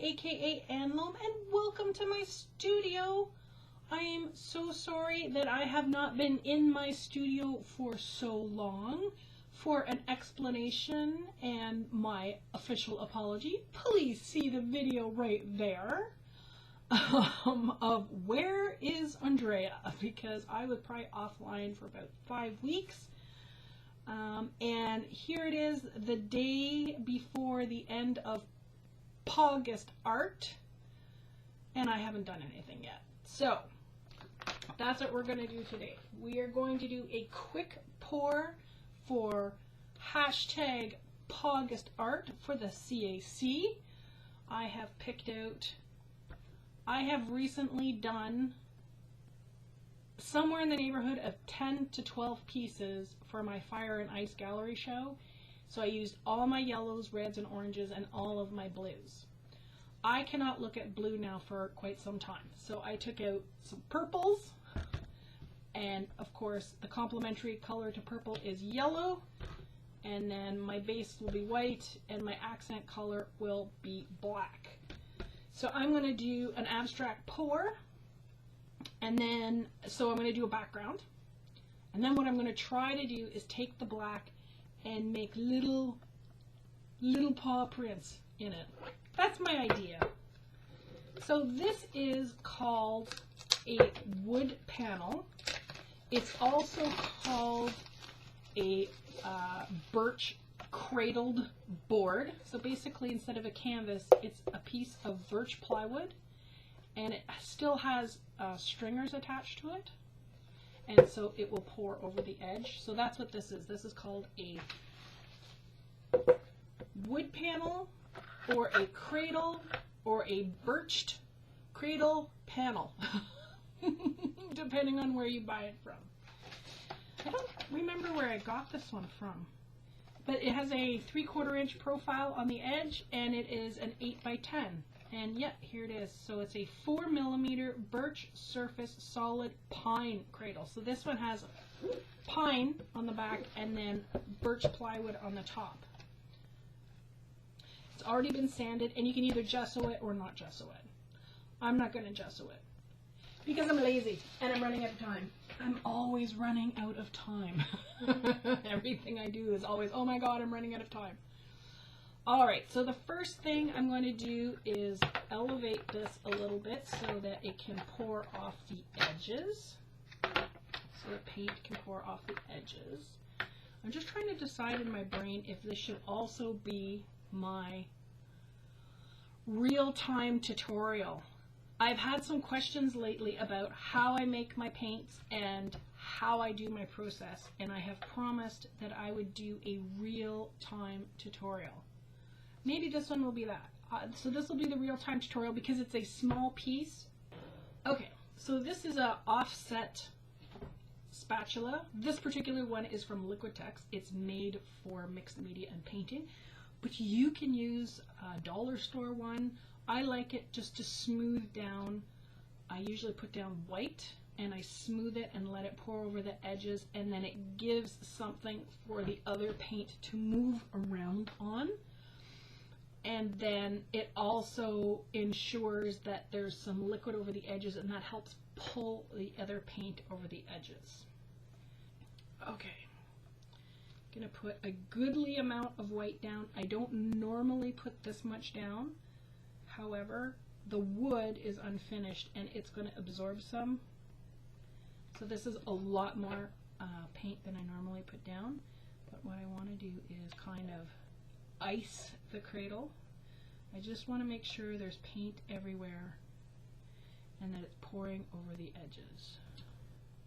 aka Anlom, and welcome to my studio. I am so sorry that I have not been in my studio for so long. For an explanation and my official apology, please see the video right there of where is Andrea, because I was probably offline for about 5 weeks. And here it is, the day before the end of August art, and I haven't done anything yet. So that's what we're going to do today. We are going to do a quick pour for hashtag August art for the CAC. I have picked out, I have recently done somewhere in the neighborhood of 10 to 12 pieces for my Fire and Ice gallery show. So I used all my yellows, reds, and oranges, and all of my blues. I cannot look at blue now for quite some time. So I took out some purples, and of course the complementary color to purple is yellow, and then my base will be white, and my accent color will be black. So I'm going to do an abstract pour, and then, so I'm going to do a background, and then what I'm going to try to do is take the black and make little paw prints in it. That's my idea. So this is called a wood panel. It's also called a birch cradled board. So basically, instead of a canvas, it's a piece of birch plywood, and it still has stringers attached to it, and so it will pour over the edge. So that's what this is. This is called a wood panel, or a cradle, or a birched cradle panel, depending on where you buy it from. I don't remember where I got this one from, but it has a 3/4 inch profile on the edge, and it is an 8 by 10. And yeah, here it is. So it's a 4mm birch surface solid pine cradle. So this one has pine on the back and then birch plywood on the top. It's already been sanded, and you can either gesso it or not gesso it. I'm not going to gesso it because I'm lazy and I'm running out of time. I'm always running out of time. Everything I do is always, oh my god, I'm running out of time. Alright, so the first thing I'm going to do is elevate this a little bit so that it can pour off the edges. So the paint can pour off the edges. I'm just trying to decide in my brain if this should also be my real-time tutorial. I've had some questions lately about how I make my paints and how I do my process, and I have promised that I would do a real-time tutorial. Maybe this one will be that. So this will be the real-time tutorial because it's a small piece. Okay, so this is a offset spatula. This particular one is from Liquitex. It's made for mixed media and painting, but you can use a dollar store one. I like it just to smooth down. I usually put down white and I smooth it and let it pour over the edges, and then it gives something for the other paint to move around on. And then it also ensures that there's some liquid over the edges, and that helps pull the other paint over the edges. Okay, I'm gonna put a goodly amount of white down. I don't normally put this much down. However, the wood is unfinished and it's gonna absorb some. So this is a lot more paint than I normally put down. But what I wanna do is kind of ice the cradle. I just want to make sure there's paint everywhere and that it's pouring over the edges.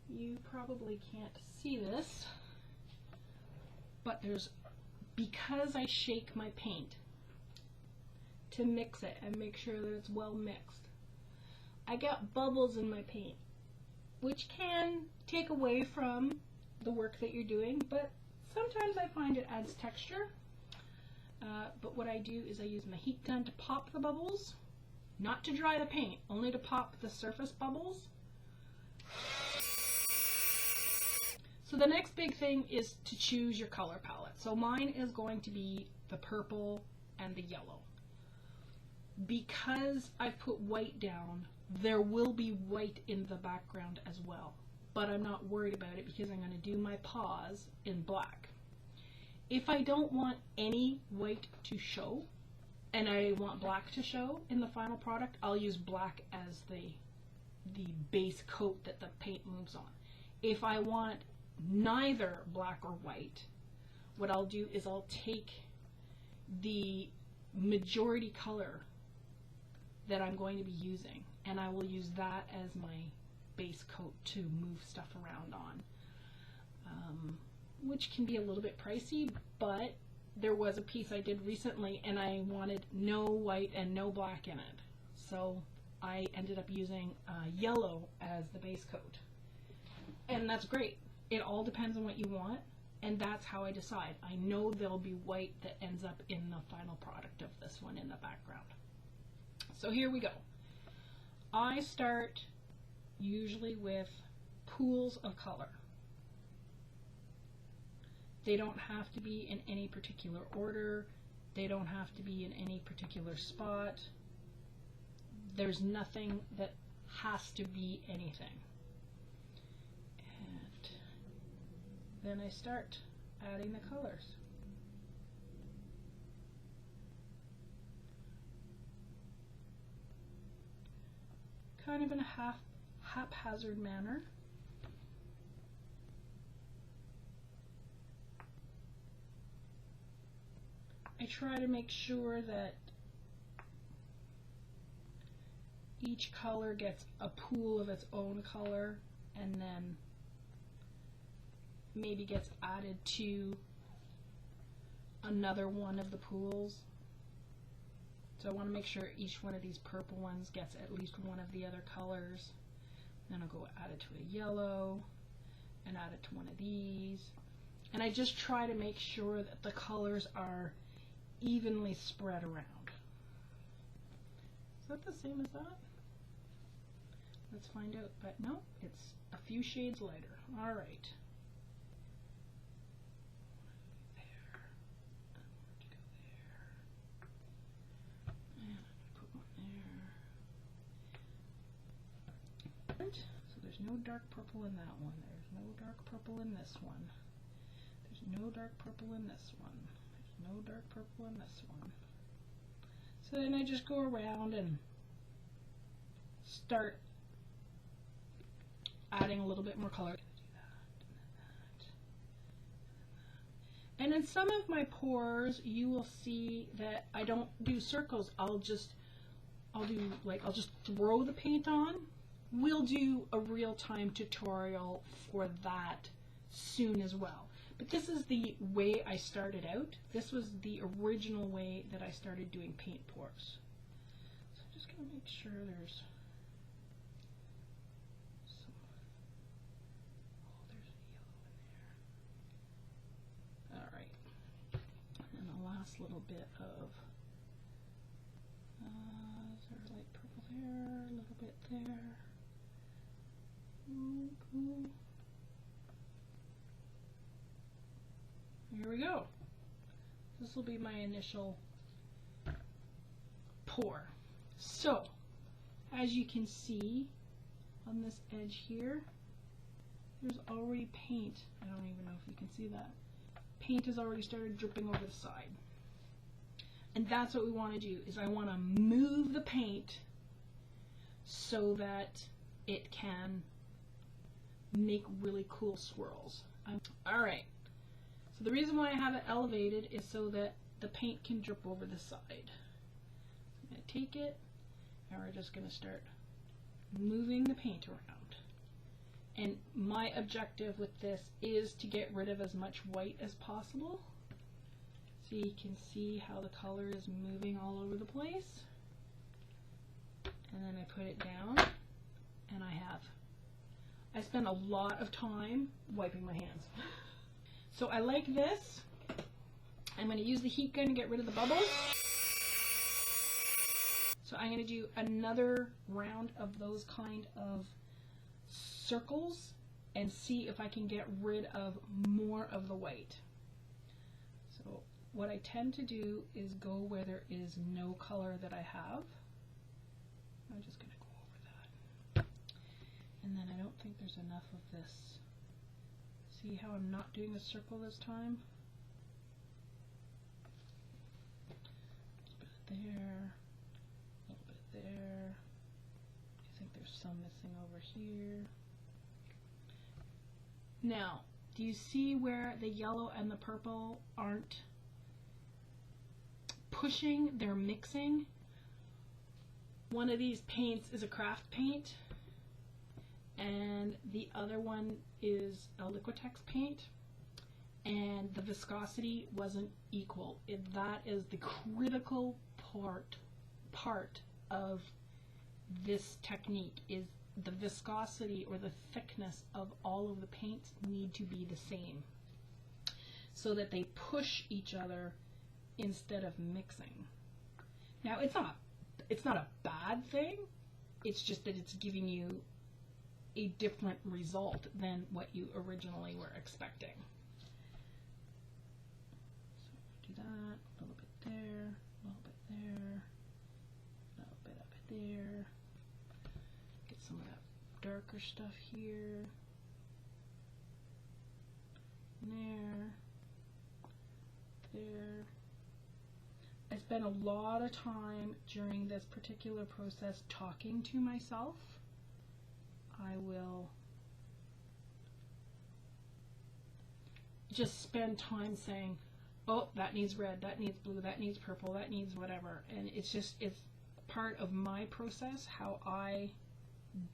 You probably can't see this, but there's, because I shake my paint to mix it and make sure that it's well mixed, I got bubbles in my paint, which can take away from the work that you're doing, but sometimes I find it adds texture. But what I do is I use my heat gun to pop the bubbles, not to dry the paint, only to pop the surface bubbles. So the next big thing is to choose your color palette. So mine is going to be the purple and the yellow. because I've put white down, there will be white in the background as well. But I'm not worried about it because I'm going to do my paws in black. If I don't want any white to show, and I want black to show in the final product, I'll use black as the base coat that the paint moves on. If I want neither black or white, what I'll do is I'll take the majority color that I'm going to be using, and I will use that as my base coat to move stuff around on, which can be a little bit pricey, but there was a piece I did recently and I wanted no white and no black in it, so I ended up using yellow as the base coat, and that's great. It all depends on what you want, and that's how I decide. I know there'll be white that ends up in the final product of this one in the background. So here we go. I start usually with pools of color. They don't have to be in any particular order. They don't have to be in any particular spot. There's nothing that has to be anything. And then I start adding the colors. Kind of in a haphazard manner. I try to make sure that each color gets a pool of its own color and then maybe gets added to another one of the pools. So I want to make sure each one of these purple ones gets at least one of the other colors. Then I'll go add it to a yellow and add it to one of these. And I just try to make sure that the colors are evenly spread around. Is that the same as that? Let's find out, but no, it's a few shades lighter. All right. So there's no dark purple in that one. There's no dark purple in this one. There's no dark purple in this one. There's no dark purple in this one. So then I just go around and start adding a little bit more color. And in some of my pours, you will see that I don't do circles. I'll just throw the paint on. We'll do a real-time tutorial for that soon as well. But this is the way I started out. This was the original way that I started doing paint pours. So I'm just going to make sure there's some, there's a yellow in there. Alright. And the last little bit of, is there a light purple there, a little bit there. Cool. Here we go. This will be my initial pour. So, as you can see on this edge here, there's already paint. I don't even know if you can see that. Paint has already started dripping over the side. And that's what we want to do, is I want to move the paint so that it can make really cool swirls. Alright, so the reason why I have it elevated is so that the paint can drip over the side. I'm going to take it and we're just going to start moving the paint around. And my objective with this is to get rid of as much white as possible. So you can see how the color is moving all over the place. And then I put it down and I spend a lot of time wiping my hands. So I like this. I'm going to use the heat gun to get rid of the bubbles. So I'm going to do another round of those kind of circles and see if I can get rid of more of the white. So what I tend to do is go where there is no color that I have. I'm just going to go over that. And then I don't think there's enough of this. See how I'm not doing a circle this time? A little bit there, a little bit there. I think there's some missing over here. Now, do you see where the yellow and the purple aren't pushing, they're mixing? One of these paints is a craft paint, and the other one is a Liquitex paint, and the viscosity wasn't equal. That is the critical part of this technique, is the viscosity or the thickness of all of the paints need to be the same so that they push each other instead of mixing. Now, it's not a bad thing, it's just that it's giving you a different result than what you originally were expecting. So do that, a little bit there, a little bit there, a little bit up there. Get some of that darker stuff here, there, there. I spent a lot of time during this particular process talking to myself. I will just spend time saying, oh, that needs red, that needs blue, that needs purple, that needs whatever. And it's part of my process, how I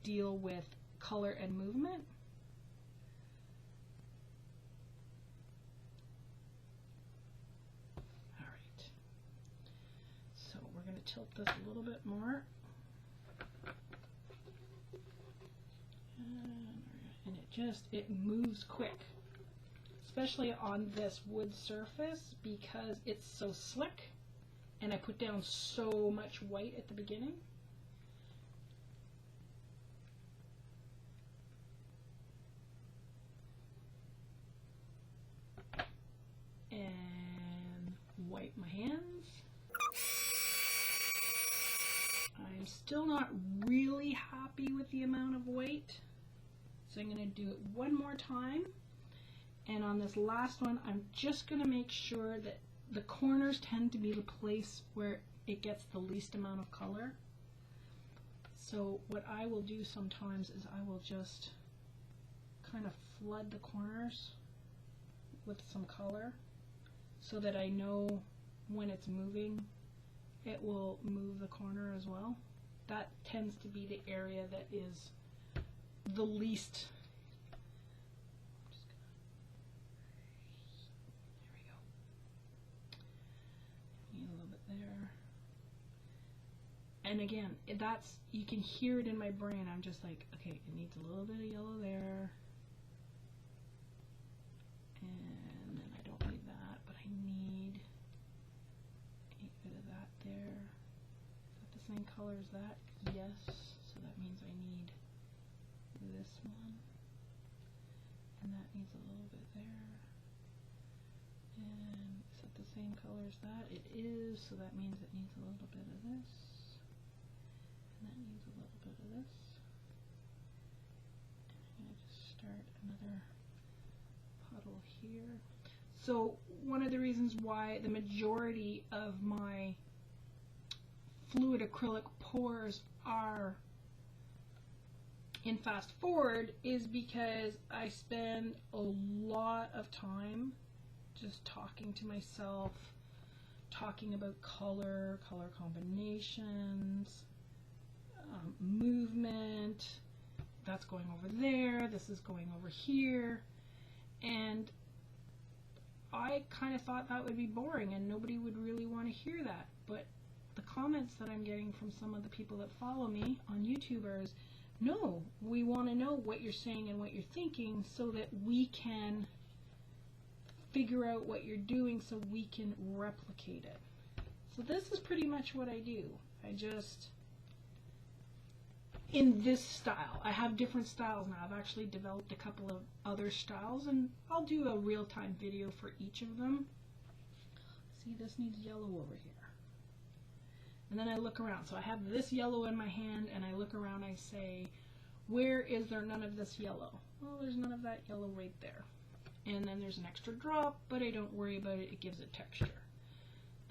deal with color and movement. All right. So we're going to tilt this a little bit more. And it moves quick, especially on this wood surface because it's so slick and I put down so much white at the beginning. And wipe my hands. I'm still not really happy with the amount of white. So I'm going to do it one more time, and on this last one I'm just going to make sure that the corners tend to be the place where it gets the least amount of color. So what I will do sometimes is I will just kind of flood the corners with some color so that I know when it's moving it will move the corner as well. That tends to be the area that is the least. There we go. Need a little bit there. And again, that's, you can hear it in my brain. I'm just like, okay, it needs a little bit of yellow there. And then I don't need that, but I need a bit of that there. Is that the same color as that? Yes. So that means I need this one, and that needs a little bit there. And is it the same color as that? It is, so that means it needs a little bit of this, and that needs a little bit of this. And I'm going to just start another puddle here. So one of the reasons why the majority of my fluid acrylic pours are in fast forward is because I spend a lot of time just talking to myself, talking about color combinations, movement, that's going over there, this is going over here, and I kind of thought that would be boring and nobody would really want to hear that, but the comments that I'm getting from some of the people that follow me on YouTube are, no, we want to know what you're saying and what you're thinking so that we can figure out what you're doing so we can replicate it. So this is pretty much what I do. I just, in this style, I have different styles now. I've actually developed a couple of other styles and I'll do a real-time video for each of them. see, this needs yellow over here. And then I look around. So I have this yellow in my hand, and I look around, I say, where is there none of this yellow? Well, there's none of that yellow right there. And then there's an extra drop, but I don't worry about it. It gives it texture.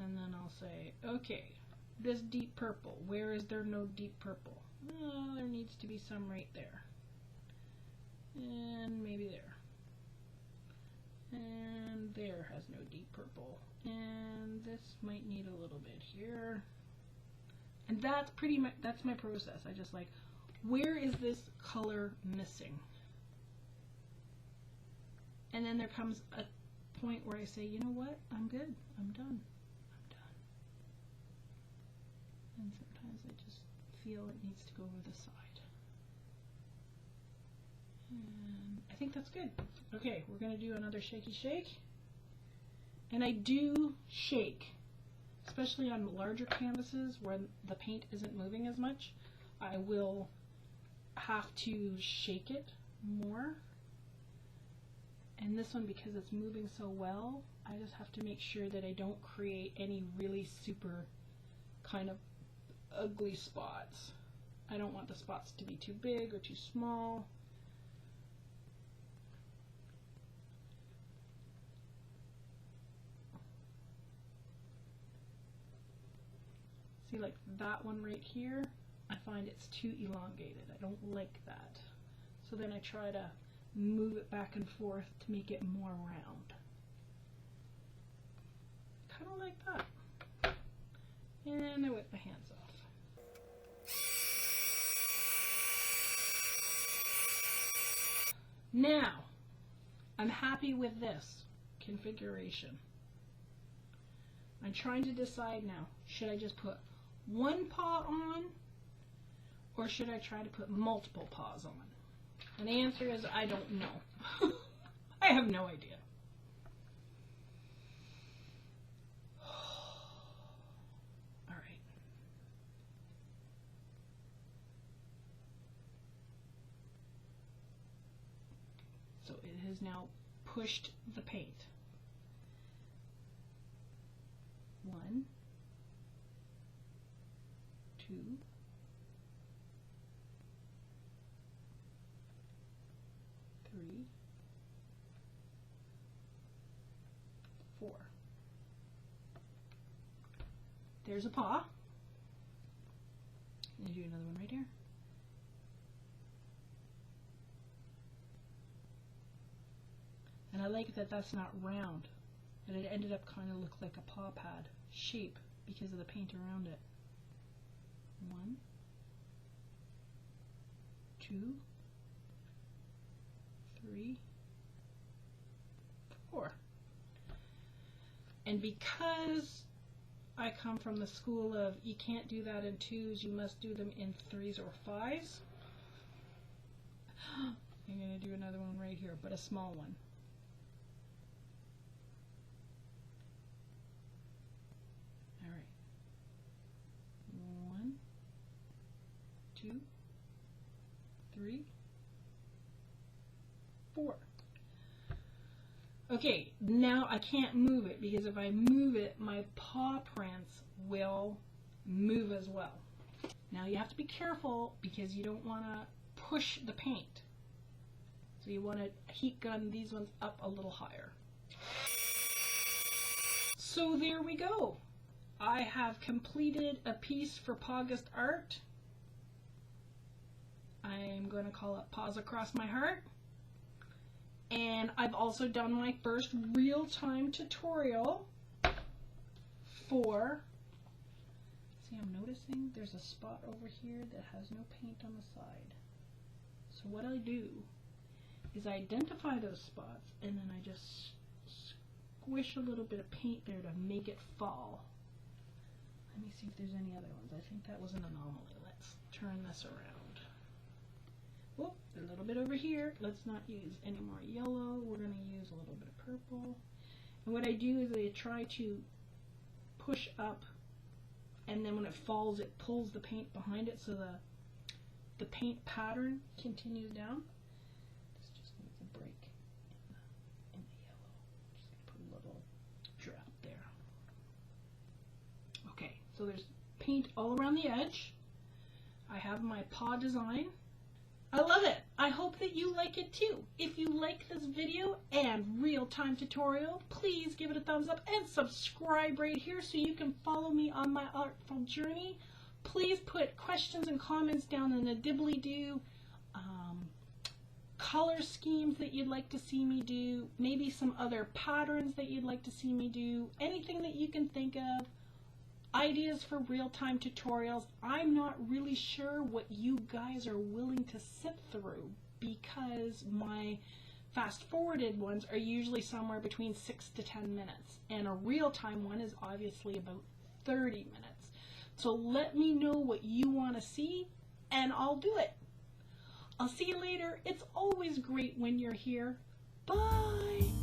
And then I'll say, okay, this deep purple, where is there no deep purple? Oh, there needs to be some right there. And maybe there. And there has no deep purple. And this might need a little bit here. And that's pretty much, that's my process. I just like, where is this color missing? And then there comes a point where I say, you know what? I'm good. I'm done. I'm done. And sometimes I just feel it needs to go over the side. And I think that's good. Okay, we're going to do another shaky shake. And I do shake, especially on larger canvases where the paint isn't moving as much. I will have to shake it more. And this one, because it's moving so well, I just have to make sure that I don't create any really super kind of ugly spots. I don't want the spots to be too big or too small. See, like that one right here, I find it's too elongated. I don't like that. So then I try to move it back and forth to make it more round. Kind of like that. And I whip my hands off. Now, I'm happy with this configuration. I'm trying to decide now, should I just put one paw on, or should I try to put multiple paws on? And the answer is, I don't know. I have no idea. All right. So it has now pushed the paint. 1, 2, 3, 4. There's a paw. I'm going to do another one right here. And I like that that's not round. That it ended up kind of look like a paw pad shape because of the paint around it. 1, 2, 3, 4. And because I come from the school of you can't do that in 2s, you must do them in 3s or 5s, I'm going to do another one right here, but a small one. All right. 1, 2, 3, 4. Okay, now I can't move it because if I move it, my paw prints will move as well. Now you have to be careful because you don't want to push the paint. So you want to heat gun these ones up a little higher. So there we go. I have completed a piece for August art. I'm going to call it Paws Across My Heart. And I've also done my first real-time tutorial for, see, I'm noticing there's a spot over here that has no paint on the side. So what I do is I identify those spots and then I just squish a little bit of paint there to make it fall. Let me see if there's any other ones. I think that was an anomaly. Let's turn this around. Whoop, a little bit over here. Let's not use any more yellow. We're going to use a little bit of purple. And what I do is I try to push up, and then when it falls, it pulls the paint behind it so the paint pattern continues down. This just needs a break in the yellow. Just going to put a little drop there. So there's paint all around the edge. I have my paw design. I love it. I hope that you like it too. If you like this video and real-time tutorial, please give it a thumbs up and subscribe right here so you can follow me on my artful journey. Please put questions and comments down in the dibbly-doo, color schemes that you'd like to see me do, maybe some other patterns that you'd like to see me do, anything that you can think of, ideas for real-time tutorials. I'm not really sure what you guys are willing to sit through because my fast-forwarded ones are usually somewhere between 6 to 10 minutes, and a real-time one is obviously about 30 minutes. So let me know what you want to see, and I'll do it. I'll see you later. It's always great when you're here. Bye!